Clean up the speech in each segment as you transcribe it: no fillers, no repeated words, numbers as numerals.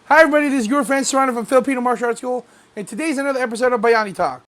Hi everybody, this is Guro Francis from Filipino Martial Arts School, and today's another episode of Bayani Talk.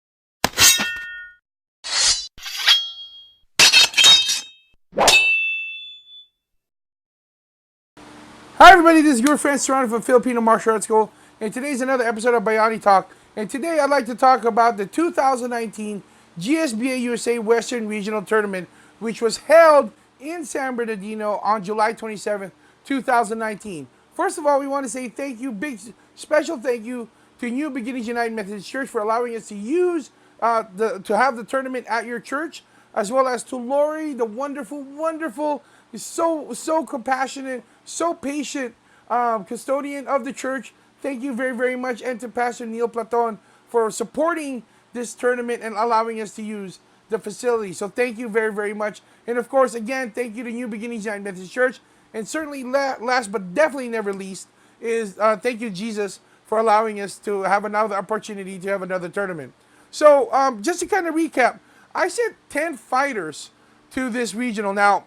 Hi everybody, this is Guro Francis from Filipino Martial Arts School, and today's another episode of Bayani Talk. And today I'd like to talk about the 2019 GSBA USA Western Regional Tournament, which was held in San Bernardino on July 27th, 2019. First of all, we want to say thank you, big special thank you to New Beginnings United Methodist Church for allowing us to use to have the tournament at your church, as well as to Lori, the wonderful, so compassionate, so patient custodian of the church. Thank you very much, and to Pastor Neil Platon for supporting this tournament and allowing us to use the facility. So thank you very much. And of course, again, thank you to New Beginnings United Methodist Church. And certainly last but definitely never least is thank you, Jesus, for allowing us to have another opportunity to have another tournament. So just to kind of recap, I sent 10 fighters to this regional. Now,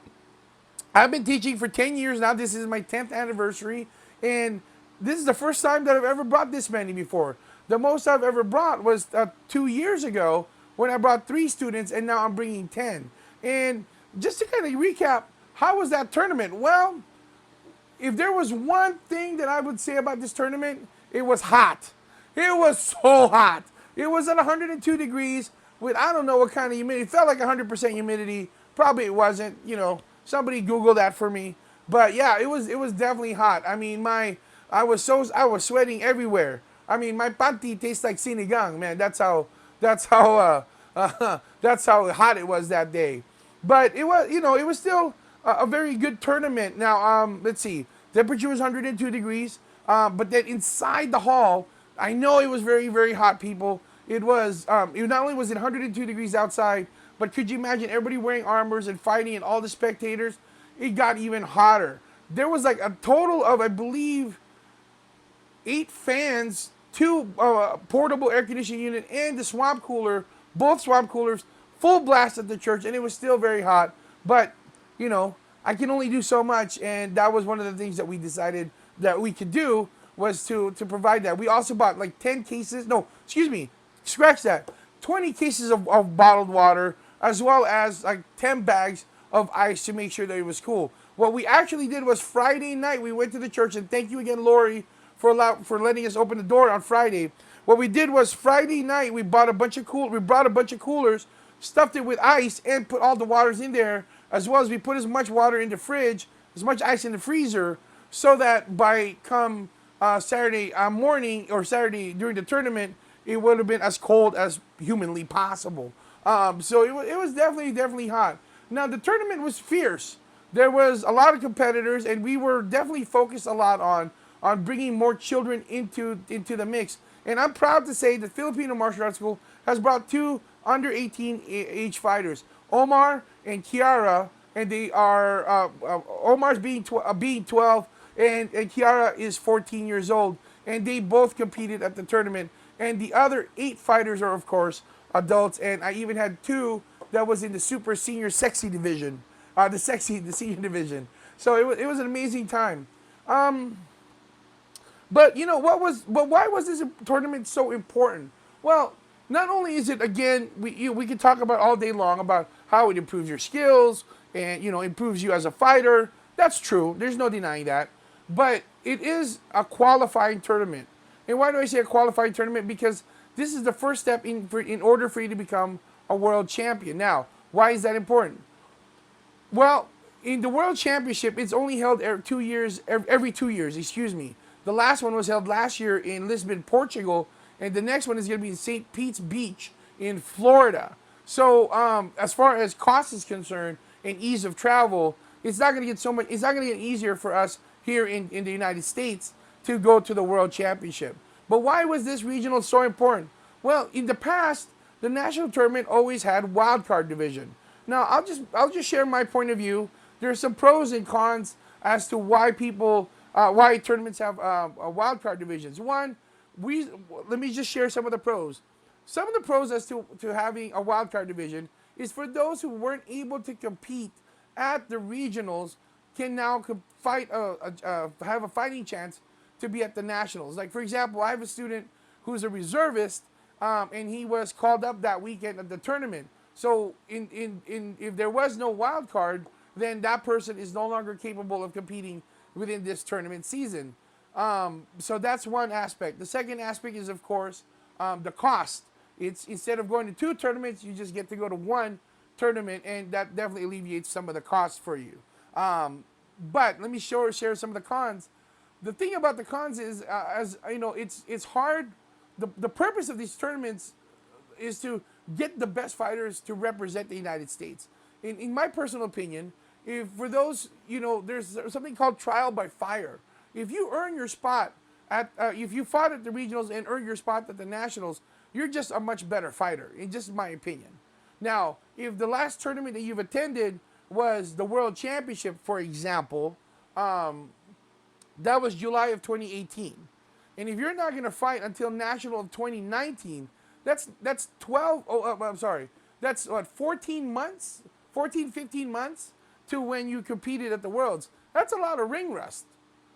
I've been teaching for 10 years now. This is my 10th anniversary. And this is the first time that I've ever brought this many before. The most I've ever brought was 2 years ago when I brought 3 students, and now I'm bringing 10. And just to kind of recap, how was that tournament? Well, if there was one thing that I would say about this tournament, it was hot. It was so hot. It was at 102 degrees with I don't know what kind of humidity. It felt like 100% humidity. Probably it wasn't. You know, somebody Google that for me. But yeah, it was definitely hot. I mean, I was sweating everywhere. I mean, my panty tastes like sinigang, man. That's how that's how hot it was that day. But it was, it was still a very good tournament. Now, let's see. Temperature was 102 degrees. But then inside the hall, I know it was very hot, people. It was, not only was it 102 degrees outside, but could you imagine everybody wearing armors and fighting and all the spectators? It got even hotter. There was like a total of, I believe, 8 fans, 2 portable air conditioning unit, and the swamp cooler, both swamp coolers, full blast at the church, and it was still very hot. But, I can only do so much, and that was one of the things that we decided that we could do was to provide that. We also bought like 10 cases, no, excuse me, scratch that, 20 cases of bottled water, as well as like 10 bags of ice to make sure that it was cool. What we actually did was Friday night, we went to the church, and thank you again, Lori, for letting us open the door on Friday. What we did was Friday night, we brought a bunch of coolers, stuffed it with ice, and put all the waters in there, as well as we put as much water in the fridge, as much ice in the freezer, so that by come Saturday morning or Saturday during the tournament, it would have been as cold as humanly possible. So it was definitely hot. Now the tournament was fierce. There was a lot of competitors, and we were definitely focused a lot on bringing more children into the mix. And I'm proud to say that Filipino Martial Arts School has brought 2 under 18 age fighters, Omar and Kiara, and they are Omar's being 12, and Kiara is 14 years old, and they both competed at the tournament. And the other 8 fighters are, of course, adults, and I even had 2 that was in the super senior sexy division, the senior division. So it was an amazing time. But why was this tournament so important? Well, not only is it, again, we could talk about all day long about how it improves your skills and improves you as a fighter. That's true. There's no denying that. But it is a qualifying tournament. And why do I say a qualifying tournament? Because this is the first step in order for you to become a world champion. Now, why is that important? Well, in the World Championship, it's only held every 2 years, excuse me. The last one was held last year in Lisbon, Portugal, and the next one is going to be in St. Pete's Beach in Florida. So as far as cost is concerned and ease of travel, it's not going to get easier for us here in the United States to go to the World Championship. But why was this regional so important? Well, in the past, the national tournament always had wild card division. Now, I'll just share my point of view. There are some pros and cons as to why why tournaments have wild card divisions. One, let me just share some of the pros. Some of the pros as to having a wild card division is for those who weren't able to compete at the regionals can now have a fighting chance to be at the nationals. Like for example, I have a student who's a reservist, and he was called up that weekend at the tournament. So if there was no wild card, then that person is no longer capable of competing within this tournament season. So that's one aspect. The second aspect is, of course, the cost. It's instead of going to two tournaments, you just get to go to one tournament, and that definitely alleviates some of the costs for you. But let me share some of the cons. The thing about the cons is, as you know, it's hard. The purpose of these tournaments is to get the best fighters to represent the United States. In my personal opinion, if for those, there's something called trial by fire. If you earn your spot if you fought at the regionals and earned your spot at the nationals, you're just a much better fighter, in just my opinion. Now, if the last tournament that you've attended was the World Championship, for example, that was July of 2018. And if you're not going to fight until National of 2019, that's 12, I'm sorry, that's what, 14 months, 14, 15 months to when you competed at the Worlds. That's a lot of ring rust.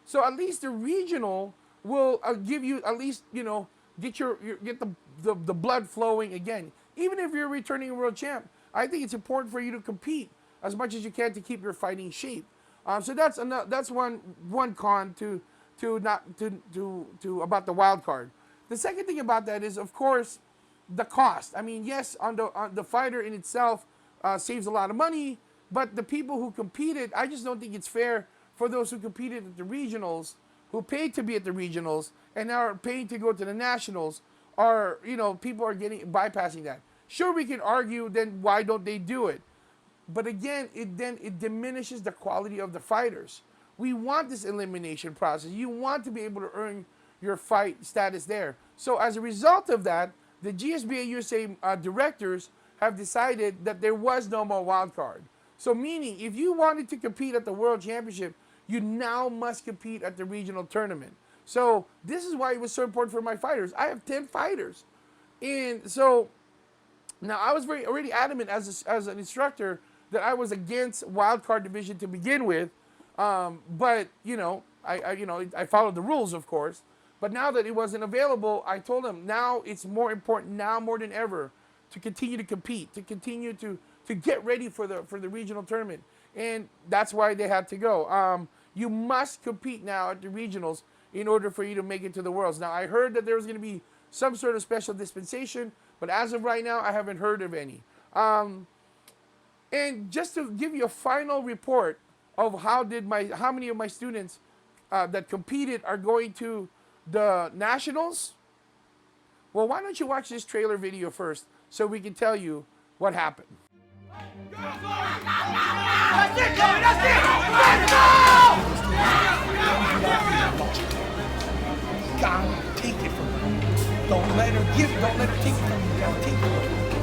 So at least the regional will give you at least, get get the blood flowing again. Even if you're returning a world champ, I think it's important for you to compete as much as you can to keep your fighting shape. So that's one con to about the wild card. The second thing about that is, of course, the cost. I mean, yes, on the fighter in itself saves a lot of money, but the people who competed, I just don't think it's fair for those who competed at the regionals, who paid to be at the regionals, and now are paying to go to the nationals, are, people are bypassing that. Sure, we can argue, then why don't they do it? But again, it diminishes the quality of the fighters. We want this elimination process. You want to be able to earn your fight status there. So as a result of that, the GSBA USA directors have decided that there was no more wild card. So meaning, if you wanted to compete at the World Championship, you now must compete at the regional tournament. So this is why it was so important for my fighters. I have 10 fighters. And so now I was already adamant as an instructor that I was against wild card division to begin with. But I followed the rules, of course. But now that it wasn't available, I told them now it's more important now more than ever to continue to compete, to continue to get ready for the regional tournament. And that's why they had to go. You must compete now at the regionals in order for you to make it to the Worlds. Now, I heard that there was going to be some sort of special dispensation, but as of right now, I haven't heard of any. And just to give you a final report of how many of my students that competed are going to the nationals, well, why don't you watch this trailer video first so we can tell you what happened. That's it, Joey, that's it! Let's go! You gotta take it from her. Don't let her take it from you. You gotta take it.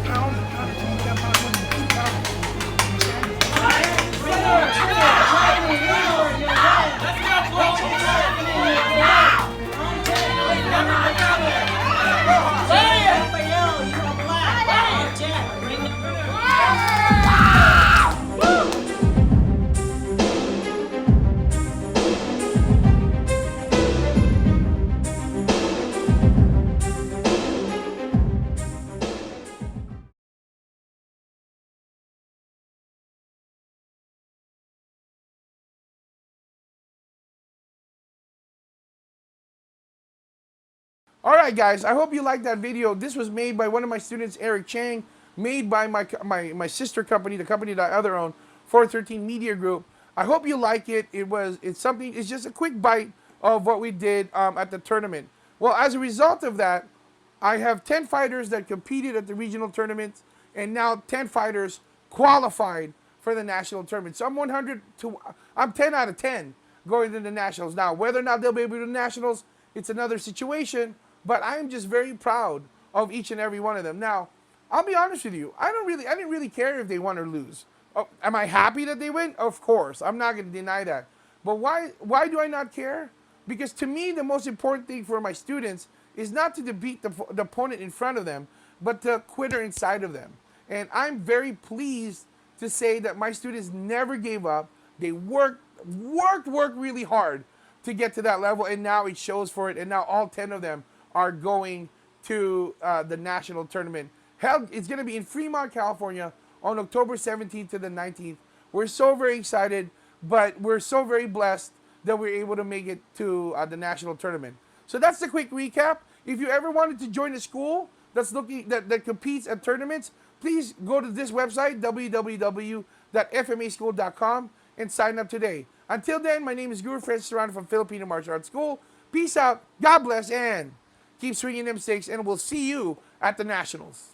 Pound it till you got pound it. Keep pounding. All right, guys, I hope you liked that video. This was made by one of my students, Eric Chang, made by my sister company, the company that I other own, 413 Media Group. I hope you like it. It's just a quick bite of what we did at the tournament. Well, as a result of that, I have 10 fighters that competed at the regional tournaments, and now 10 fighters qualified for the national tournament. So I'm 10 out of 10 going to the nationals. Now, whether or not they'll be able to do the nationals, it's another situation. But I am just very proud of each and every one of them. Now, I'll be honest with you. I didn't really care if they won or lose. Oh, am I happy that they win? Of course. I'm not going to deny that. But why do I not care? Because to me, the most important thing for my students is not to defeat the opponent in front of them, but the quitter inside of them. And I'm very pleased to say that my students never gave up. They worked really hard. to get to that level, and now it shows for it. And now all 10 of them are going to the national tournament. Held, it's going to be in Fremont, California, on October 17th to the 19th. We're so very excited, but we're so very blessed that we're able to make it to the national tournament. So that's the quick recap. If you ever wanted to join a school that's looking that competes at tournaments, please go to this website, www.fmaschool.com, and sign up today. Until then, my name is Guro Francis from Filipino Martial Arts School. Peace out, God bless, and keep swinging them sticks, and we'll see you at the Nationals.